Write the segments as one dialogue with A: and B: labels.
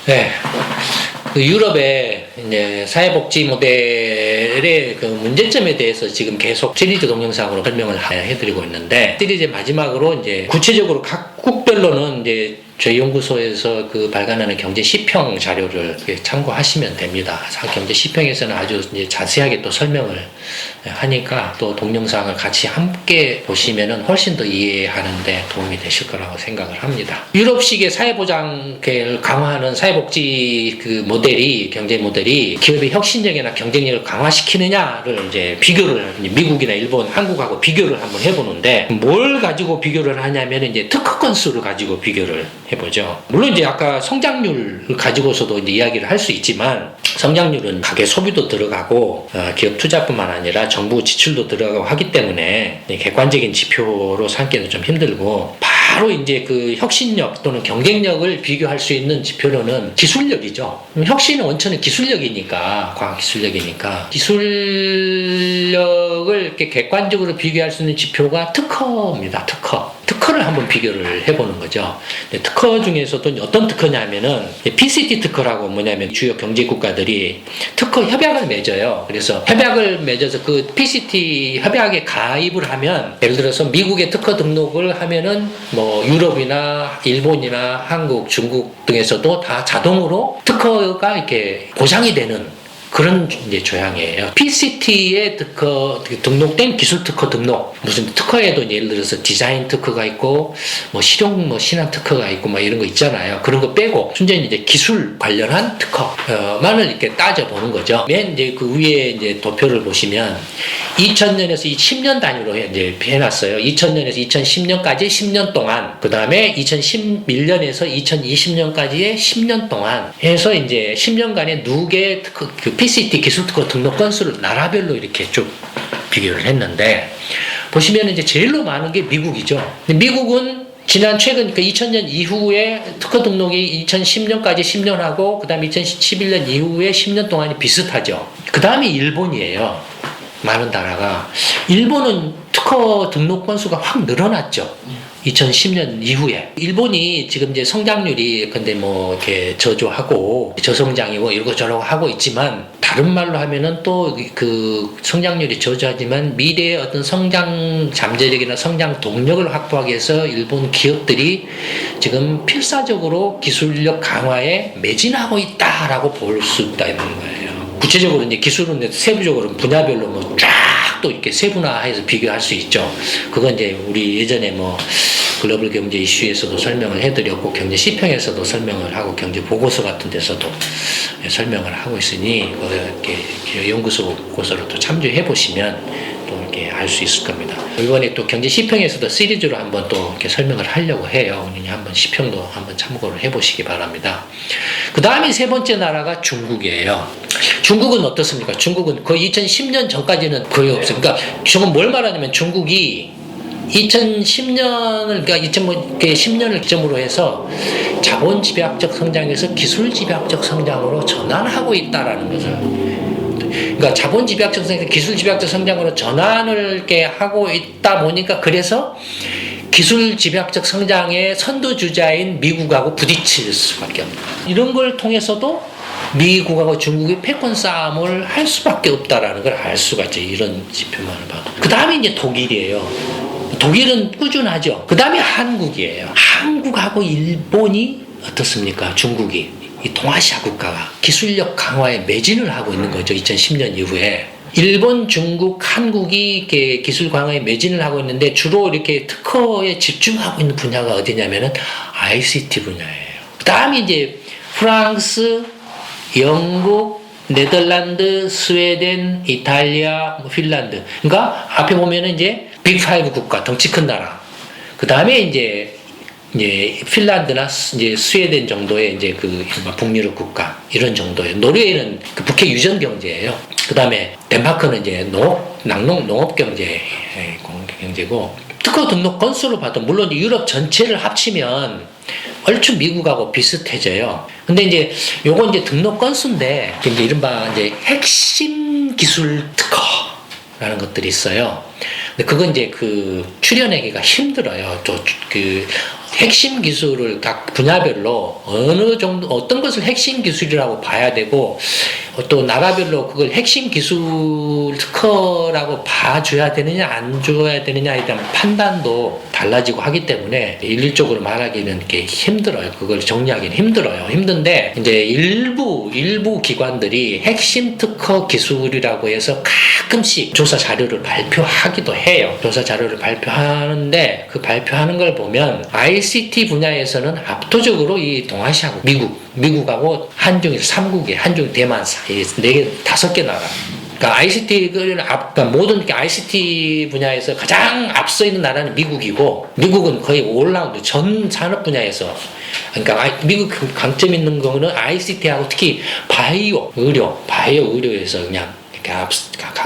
A: 네. 그 유럽의 이제 사회복지 모델의 그 문제점에 대해서 지금 계속 시리즈 동영상으로 설명을 해드리고 있는데, 시리즈의 마지막으로 이제 구체적으로 각국별로는 이제 저희 연구소에서 그 발간하는 경제 시평 자료를 참고하시면 됩니다. 경제 시평에서는 아주 이제 자세하게 또 설명을 하니까 또 동영상을 같이 함께 보시면은 훨씬 더 이해하는데 도움이 되실 거라고 생각을 합니다. 유럽식의 사회보장을 강화하는 사회복지 그 모델이, 경제 모델이 기업의 혁신력이나 경쟁력을 강화시키느냐를 이제 비교를, 미국이나 일본, 한국하고 비교를 한번 해보는데, 뭘 가지고 비교를 하냐면 이제 특허 건수를 가지고 비교를 해보죠. 물론 이제 아까 성장률을 가지고서도 이제 이야기를 할 수 있지만, 성장률은 가계 소비도 들어가고 기업 투자뿐만 아니라 정부 지출도 들어가고 하기 때문에 객관적인 지표로 삼기는 좀 힘들고, 바로 이제 그 혁신력 또는 경쟁력을 비교할 수 있는 지표로는 기술력이죠. 혁신의 원천은 기술력이니까, 과학기술력이니까 기술력을 이렇게 객관적으로 비교할 수 있는 지표가 특허입니다. 특허를 한번 비교를 해보는 거죠. 특허 중에서도 어떤 특허냐면은 PCT 특허라고, 뭐냐면 주요 경제 국가들이 특허 협약을 맺어요. 그래서 협약을 맺어서 그 PCT 협약에 가입을 하면, 예를 들어서 미국에 특허 등록을 하면은 뭐 유럽이나 일본이나 한국, 중국 등에서도 다 자동으로 특허가 이렇게 보장이 되는 그런 이제 조항이에요. PCT에 등록된 기술 특허 등록, 무슨 특허에도 예를 들어서 디자인 특허가 있고, 뭐 실용, 뭐 신안 특허가 있고, 막 이런 거 있잖아요. 그런 거 빼고 순전히 이제 기술 관련한 특허만을 이렇게 따져보는 거죠. 맨 이제 그 위에 이제 도표를 보시면 2000년에서 10년 단위로 이제 해놨어요. 2000년에서 2010년까지 10년 동안, 그 다음에 2011년에서 2020년까지의 10년 동안 해서 이제 10년간의 누계 특허, 그 PCT 기술 특허 등록 건수를 나라별로 이렇게 쭉 비교를 했는데, 보시면 이제 제일로 많은 게 미국이죠. 미국은 최근, 그러니까 2000년 이후에 특허 등록이 2010년까지 10년하고, 그 다음에 2011년 이후에 10년 동안이 비슷하죠. 그 다음에 일본이에요. 많은 나라가. 일본은 특허 등록 건수가 확 늘어났죠. 2010년 이후에. 일본이 지금 이제 성장률이 근데 뭐 이렇게 저조하고 저성장이고 이러고저러고 하고 있지만, 다른 말로 하면은 또 그 성장률이 저조하지만 미래의 어떤 성장 잠재력이나 성장 동력을 확보하기 위해서 일본 기업들이 지금 필사적으로 기술력 강화에 매진하고 있다라고 볼 수 있다는 거예요. 구체적으로 이제 기술은 세부적으로 분야별로 뭐 쫙 또 이렇게 세분화해서 비교할 수 있죠. 그건 이제 우리 예전에 뭐 글로벌 경제 이슈에서도 설명을 해드렸고, 경제 시평에서도 설명을 하고, 경제 보고서 같은 데서도 설명을 하고 있으니, 이렇게 연구소 보고서를 또 참조해 보시면 또 이렇게 알 수 있을 겁니다. 이번에 또 경제 시평에서도 시리즈로 한번 또 이렇게 설명을 하려고 해요. 한번 시평도 한번 참고를 해 보시기 바랍니다. 그 다음에 세 번째 나라가 중국이에요. 중국은 어떻습니까? 중국은 거의 2010년 전까지는 거의 없어요. 그러니까 저건 뭘 말하냐면, 중국이 2010년을, 그러니까 2010년을 기점으로 해서 자본 집약적 성장에서 기술 집약적 성장으로 전환하고 있다라는 것을, 그러니까 자본 집약적 성장, 기술 집약적 성장으로 전환을 이렇게 하고 있다 보니까, 그래서 기술 집약적 성장의 선두주자인 미국하고 부딪힐 수밖에 없다. 이런 걸 통해서도 미국하고 중국이 패권 싸움을 할 수밖에 없다라는 걸 알 수가 있죠. 이런 지표만을 봐도. 그 다음에 이제 독일이에요. 독일은 꾸준하죠. 그 다음에 한국이에요. 한국하고 일본이 어떻습니까? 중국이, 이 동아시아 국가가 기술력 강화에 매진을 하고 있는 거죠. 2010년 이후에. 일본, 중국, 한국이 이렇게 기술 강화에 매진을 하고 있는데, 주로 이렇게 특허에 집중하고 있는 분야가 어디냐면은 ICT 분야예요. 그 다음에 이제 프랑스, 영국, 네덜란드, 스웨덴, 이탈리아, 핀란드. 그러니까 앞에 보면은 이제 빅5 국가, 덩치 큰 나라. 그 다음에 이제 핀란드나 이제 스웨덴 정도의 이제 그 북유럽 국가, 이런 정도예요. 노르웨이는 그 북해 유전 경제예요. 그 다음에 덴마크는 이제 농업 경제고, 특허 등록 건수로 봐도 물론 유럽 전체를 합치면 얼추 미국하고 비슷해져요. 근데 이제 요건 이제 등록 건수인데, 이제 이른바 이제 핵심 기술 특허라는 것들이 있어요. 근데 그건 이제 그 출연하기가 힘들어요. 또 그 핵심 기술을 각 분야별로 어느 정도 어떤 것을 핵심 기술이라고 봐야 되고 또 나라별로 그걸 핵심 기술 특허라고 봐줘야 되느냐 안 줘야 되느냐에 대한 판단도 달라지고 하기 때문에 일률적으로 말하기는 이렇게 힘들어요. 그걸 정리하기는 힘들어요. 힘든데 이제 일부 기관들이 핵심 특허 기술이라고 해서 가끔씩 조사 자료를 발표하기도 해요. 조사 자료를 발표하는데 그 발표하는 걸 보면 ICT 분야에서는 압도적으로 이 동아시아국, 미국하고 한중일 3국에 한중 대만 사이 4개, 5개 나라. 그러니까 그러니까 모든 ICT 분야에서 가장 앞서 있는 나라는 미국이고, 미국은 거의 올라운드 전 산업 분야에서, 그러니까 미국 강점 있는 거는 ICT하고 특히 바이오 의료에서 그냥 이렇게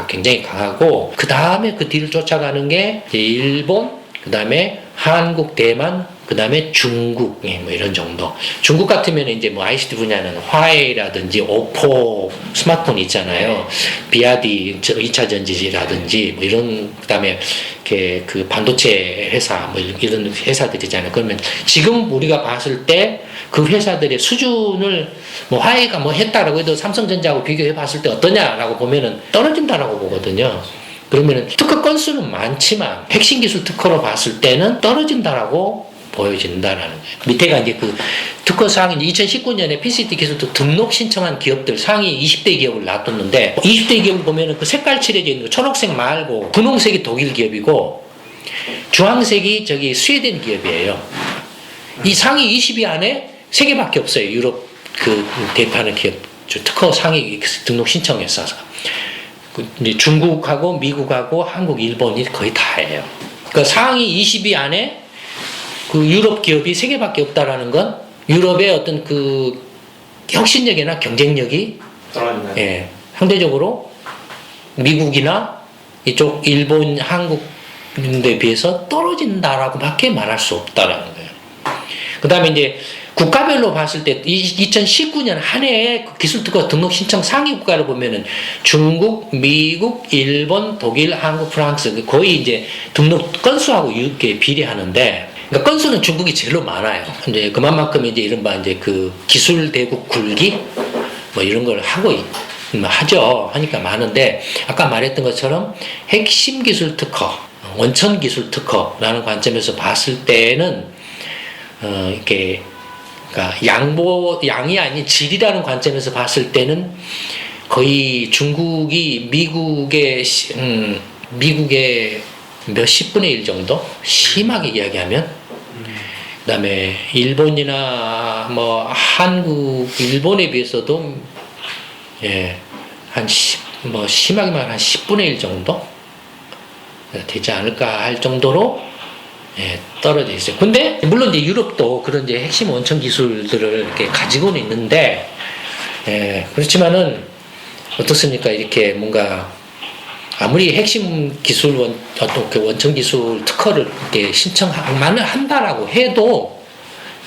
A: 굉장히 강하고, 그 다음에 그 뒤를 쫓아가는 게 일본, 그 다음에 한국, 대만, 그 다음에 중국, 뭐 이런 정도. 중국 같으면 이제 뭐 ICT 분야는 화웨이라든지 오포 스마트폰 있잖아요. 비아디 2차 전지라든지 뭐 이런, 그 다음에 그 반도체 회사 뭐 이런 회사들이잖아요. 그러면 지금 우리가 봤을 때 그 회사들의 수준을 뭐 화웨이가 뭐 했다라고 해도 삼성전자하고 비교해 봤을 때 어떠냐라고 보면은 떨어진다라고 보거든요. 그러면은 특허 건수는 많지만 핵심 기술 특허로 봤을 때는 떨어진다라고 보여진다라는 거예요. 밑에가 이제 그 특허 상위 2019년에 PCT 기술도 등록 신청한 기업들 상위 20대 기업을 놔뒀는데 20대 기업을 보면은 그 색깔 칠해져 있는 거 초록색 말고 분홍색이 독일 기업이고 주황색이 저기 스웨덴 기업이에요. 이 상위 20위 안에 3개밖에 없어요. 유럽 그 대표하는 기업 특허 상위 등록 신청했어서. 이제 중국하고 미국하고 한국, 일본이 거의 다예요. 그러니까 상위 20위 안에 그 유럽 기업이 3개밖에 없다라는 건 유럽의 어떤 그 혁신력이나 경쟁력이 예, 상대적으로 미국이나 이쪽 일본, 한국에 비해서 떨어진다라고 밖에 말할 수 없다라는 거예요. 그 다음에 이제 국가별로 봤을 때 2019년 한 해의 기술특허 등록 신청 상위 국가를 보면은 중국, 미국, 일본, 독일, 한국, 프랑스 거의 이제 등록 건수하고 이렇게 비례하는데, 그러니까 건수는 중국이 제일로 많아요. 이제 그만큼 이제 이른바 이제 그 기술 대국 굴기 뭐 이런 걸 하니까 많은데, 아까 말했던 것처럼 핵심 기술 특허, 원천 기술 특허라는 관점에서 봤을 때는 이렇게 그러니까 양이 아닌 질이라는 관점에서 봤을 때는 거의 중국이 미국의 몇십 분의 1 정도? 심하게 이야기하면. 그 다음에 일본이나 뭐 한국, 일본에 비해서도 예, 심하게 말하면 한 10분의 1 정도? 되지 않을까 할 정도로 예, 떨어져 있어요. 근데 물론 이제 유럽도 그런 이제 핵심 원천 기술들을 이렇게 가지고는 있는데, 예, 그렇지만은 어떻습니까? 이렇게 뭔가 아무리 핵심 기술 어떤 그 원천 기술 특허를 이렇게 신청만 한다라고 해도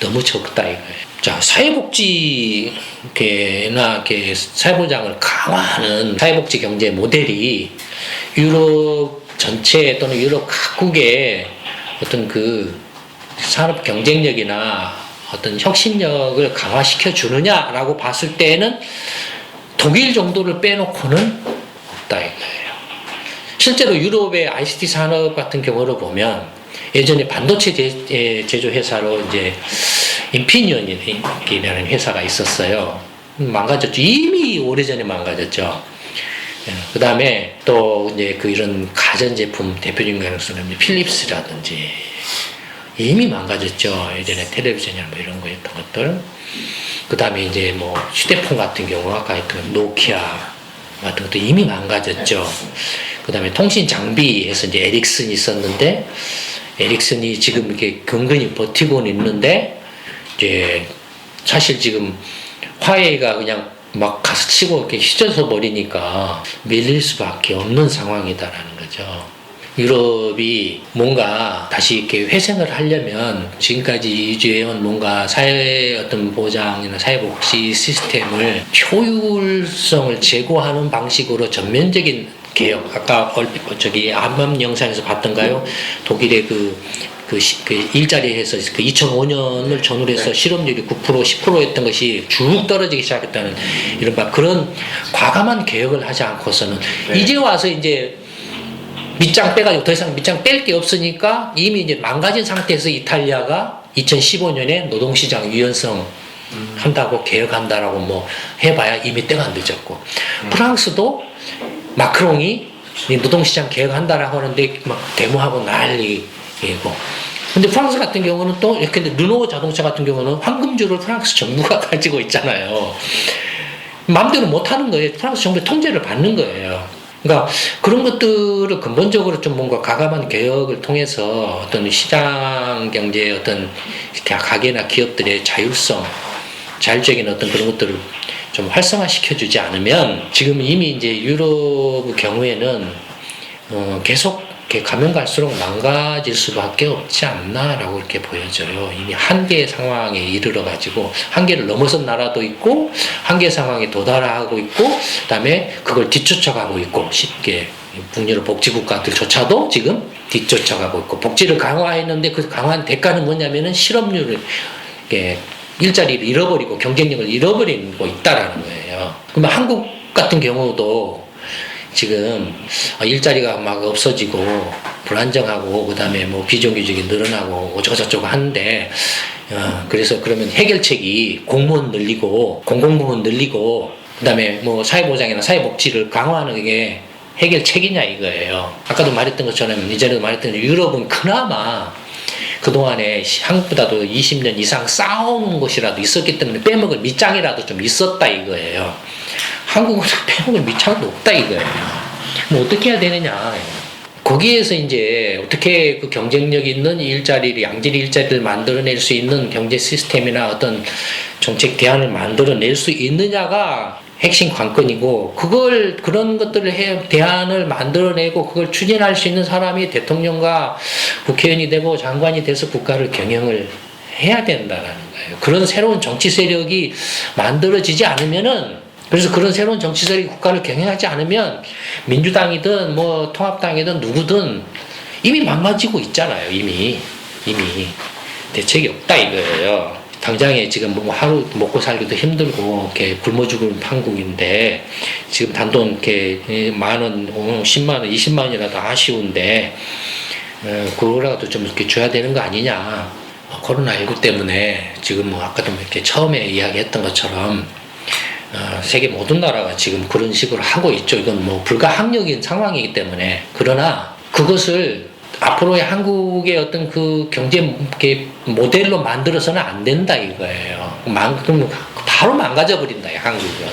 A: 너무 적다 이거예요. 자, 사회복지나 이렇게 사회보장을 강화하는 사회복지 경제 모델이 유럽 전체 또는 유럽 각국의 어떤 그 산업 경쟁력이나 어떤 혁신력을 강화시켜 주느냐라고 봤을 때는 독일 정도를 빼놓고는 없다 이거예요. 실제로 유럽의 ICT 산업 같은 경우를 보면 예전에 반도체 제조 회사로 이제 인피니언이라는 회사가 있었어요. 망가졌죠. 이미 오래전에 망가졌죠. 그 다음에 또 이제 그 이런 가전제품 대표적인 가능성은 필립스라든지 이미 망가졌죠. 예전에 텔레비전이나 뭐 이런 거 했던 것들. 그 다음에 이제 뭐 휴대폰 같은 경우 아까 했던 노키아 같은 것도 이미 망가졌죠. 그 다음에 통신 장비에서 이제 에릭슨이 있었는데 에릭슨이 지금 이렇게 근근히 버티고는 있는데 이제 사실 지금 화웨이가 그냥 막 가서 치고 이렇게 휘저서 버리니까 밀릴 수밖에 없는 상황이다라는 거죠. 유럽이 뭔가 다시 이렇게 회생을 하려면 지금까지 유지해온 뭔가 사회 어떤 보장이나 사회복지 시스템을 효율성을 제고하는 방식으로 전면적인 개혁. 아까 저기 암암 영상에서 봤던가요? 독일의 그 그 일자리에서 그 2005년을 전후로 해서 실업률이 9% 10%였던 것이 쭉 떨어지기 시작했다는 이른바 그런 과감한 개혁을 하지 않고서는 이제 와서 이제 밑장 빼가지고 더 이상 밑장 뺄 게 없으니까 이미 이제 망가진 상태에서 이탈리아가 2015년에 노동시장 유연성 한다고 개혁한다라고 뭐 해봐야 이미 때가 늦었고 프랑스도 마크롱이 노동시장 개혁한다라고 하는데 막 데모하고 난리고 근데 프랑스 같은 경우는 또 이렇게 르노 자동차 같은 경우는 황금줄을 프랑스 정부가 가지고 있잖아요. 마음대로 못하는 거예요. 프랑스 정부의 통제를 받는 거예요. 그러니까 그런 것들을 근본적으로 좀 뭔가 과감한 개혁을 통해서 어떤 시장 경제의 어떤 가게나 기업들의 자율적인 어떤 그런 것들을 좀 활성화시켜주지 않으면 지금 이미 이제 유럽의 경우에는 계속 이렇게 가면 갈수록 망가질 수밖에 없지 않나라고 이렇게 보여져요. 이미 한계의 상황에 이르러 가지고 한계를 넘어선 나라도 있고 한계 상황에 도달하고 있고 그다음에 그걸 뒤쫓아가고 있고 쉽게 북유럽 복지국가들조차도 지금 뒤쫓아가고 있고 복지를 강화했는데 그 강화한 대가는 뭐냐면은 실업률을 이렇게 일자리를 잃어버리고 경쟁력을 잃어버리고 있다라는 거예요. 그러면 한국 같은 경우도 지금 일자리가 막 없어지고 불안정하고 그다음에 뭐 비정규직이 늘어나고 어쩌고저쩌고 하는데 그래서 그러면 해결책이 공무원 늘리고 공공부문 늘리고 그다음에 뭐 사회보장이나 사회복지를 강화하는 게 해결책이냐 이거예요. 아까도 말했던 것처럼 이전에도 말했던 유럽은 그나마 그동안에 한국보다도 20년 이상 싸우는 곳이라도 있었기 때문에 빼먹을 밑장이라도 좀 있었다 이거예요. 한국은 빼먹을 밑장도 없다 이거예요. 뭐 어떻게 해야 되느냐. 거기에서 이제 어떻게 그 경쟁력 있는 일자리를, 양질 일자리를 만들어낼 수 있는 경제 시스템이나 어떤 정책 대안을 만들어낼 수 있느냐가 핵심 관건이고, 그런 것들을 대안을 만들어내고 그걸 추진할 수 있는 사람이 대통령과 국회의원이 되고 장관이 돼서 국가를 경영을 해야 된다는 거예요. 그런 새로운 정치 세력이 만들어지지 않으면은, 그래서 그런 새로운 정치 세력이 국가를 경영하지 않으면 민주당이든 뭐 통합당이든 누구든 이미 망가지고 있잖아요. 이미 대책이 없다 이거예요. 당장에 지금 뭐 하루 먹고 살기도 힘들고 이렇게 굶어 죽을 판국인데 지금 단돈 이렇게 10,000원, 100,000원, 200,000원이라도 아쉬운데 그거라도 좀 이렇게 줘야 되는 거 아니냐. 코로나19 때문에 지금 뭐 아까도 이렇게 처음에 이야기했던 것처럼 세계 모든 나라가 지금 그런 식으로 하고 있죠. 이건 뭐 불가항력인 상황이기 때문에. 그러나 그것을 앞으로의 한국의 어떤 그 경제 모델로 만들어서는 안 된다 이거예요. 그럼 바로 망가져 버린다, 한국은.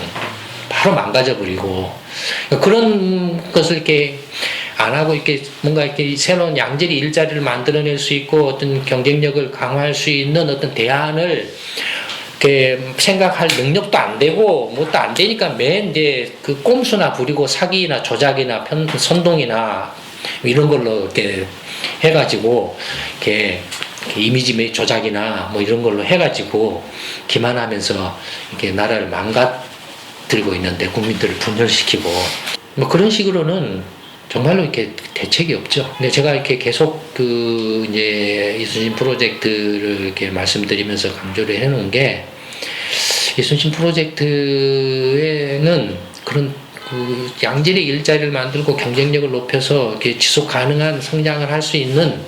A: 바로 망가져 버리고. 그런 것을 이렇게 안 하고 이렇게 뭔가 이렇게 새로운 양질의 일자리를 만들어낼 수 있고 어떤 경쟁력을 강화할 수 있는 어떤 대안을 이렇게 생각할 능력도 안 되고 뭣도 안 되니까 맨 이제 그 꼼수나 부리고 사기나 조작이나 선동이나 이런 걸로 이렇게 해가지고 이렇게 이미지 조작이나 뭐 이런 걸로 해가지고 기만하면서 이렇게 나라를 망가뜨리고 있는데 국민들을 분열시키고 뭐 그런 식으로는 정말로 이렇게 대책이 없죠. 근데 제가 이렇게 계속 그 이제 이순신 프로젝트를 이렇게 말씀드리면서 강조를 해놓은 게 이순신 프로젝트에는 그런 그 양질의 일자리를 만들고 경쟁력을 높여서 이렇게 지속 가능한 성장을 할 수 있는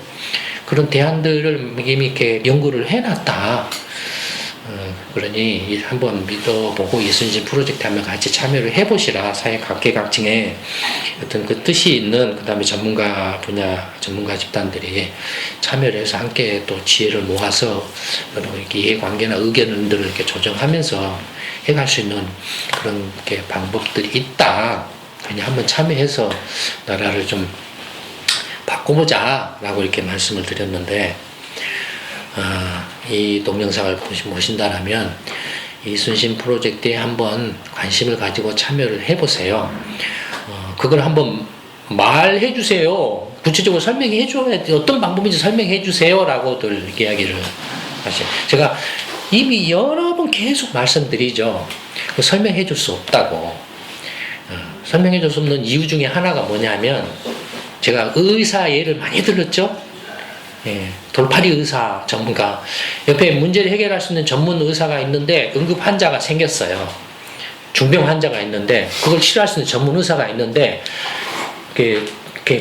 A: 그런 대안들을 이미 이렇게 연구를 해놨다. 그러니 한번 믿어보고 이순신 프로젝트 한번 같이 참여를 해보시라. 사회 각계각층에 어떤 그 뜻이 있는 그 다음에 전문가 집단들이 참여를 해서 함께 또 지혜를 모아서 이렇게 이해관계나 의견들을 이렇게 조정하면서 해갈 수 있는 그런 게 방법들이 있다. 그냥 한번 참여해서 나라를 좀 바꿔보자 라고 이렇게 말씀을 드렸는데 이 동영상을 보신다면 이순신 프로젝트에 한번 관심을 가지고 참여를 해보세요. 그걸 한번 말해 주세요. 구체적으로 설명해 줘야 어떤 방법인지 설명해 주세요 라고들 이야기를 하시죠. 제가 이미 여러 번 계속 말씀드리죠. 설명해 줄 수 없다고. 설명해 줄 수 없는 이유 중에 하나가 뭐냐면 제가 의사 예를 많이 들었죠. 돌팔이 의사 전문가 옆에 문제를 해결할 수 있는 전문 의사가 있는데 응급 환자가 생겼어요. 중병 환자가 있는데 그걸 치료할 수 있는 전문 의사가 있는데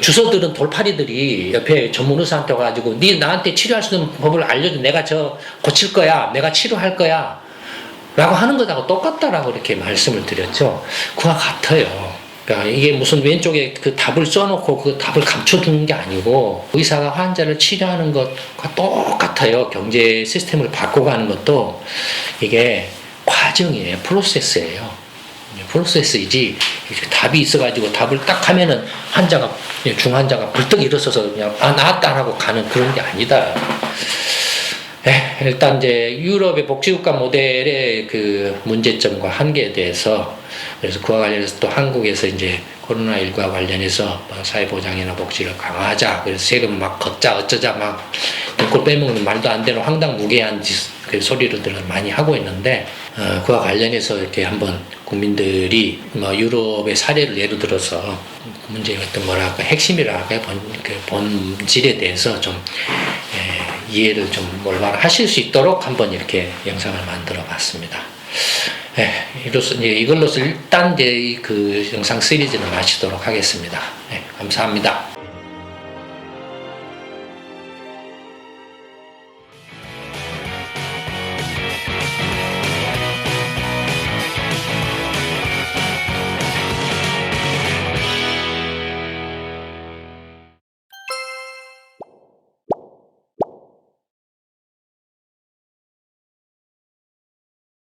A: 주소들은 돌팔이들이 옆에 전문 의사한테 와가지고 네 나한테 치료할 수 있는 법을 알려줘. 내가 저 고칠 거야. 내가 치료할 거야. 라고 하는 것하고 똑같다라고 이렇게 말씀을 드렸죠. 그와 같아요. 그러니까 이게 무슨 왼쪽에 그 답을 써놓고 그 답을 감춰두는 게 아니고 의사가 환자를 치료하는 것과 똑같아요. 경제 시스템을 바꿔가는 것도 이게 과정이에요. 프로세스예요. 프로세스이지 답이 있어가지고 답을 딱 하면은 중환자가 불떡 일어서서 그냥 나았다 하고 가는 그런 게 아니다. 일단 이제 유럽의 복지국가 모델의 그 문제점과 한계에 대해서 그래서 그와 관련해서 또 한국에서 이제 코로나19와 관련해서 사회보장이나 복지를 강화하자. 그래서 세금 막 걷자 어쩌자 막 돈꼴 빼먹는 말도 안 되는 황당무계한 그 소리들을 많이 하고 있는데 그와 관련해서 이렇게 한번 국민들이 유럽의 사례를 예로 들어서 문제의 어떤 뭐랄까 핵심이랄까 그 본질에 대해서 좀 이해를 좀 올바로 하실 수 있도록 한번 이렇게 영상을 만들어 봤습니다. 이걸로서 일단 이제 그 영상 시리즈는 마치도록 하겠습니다. 감사합니다.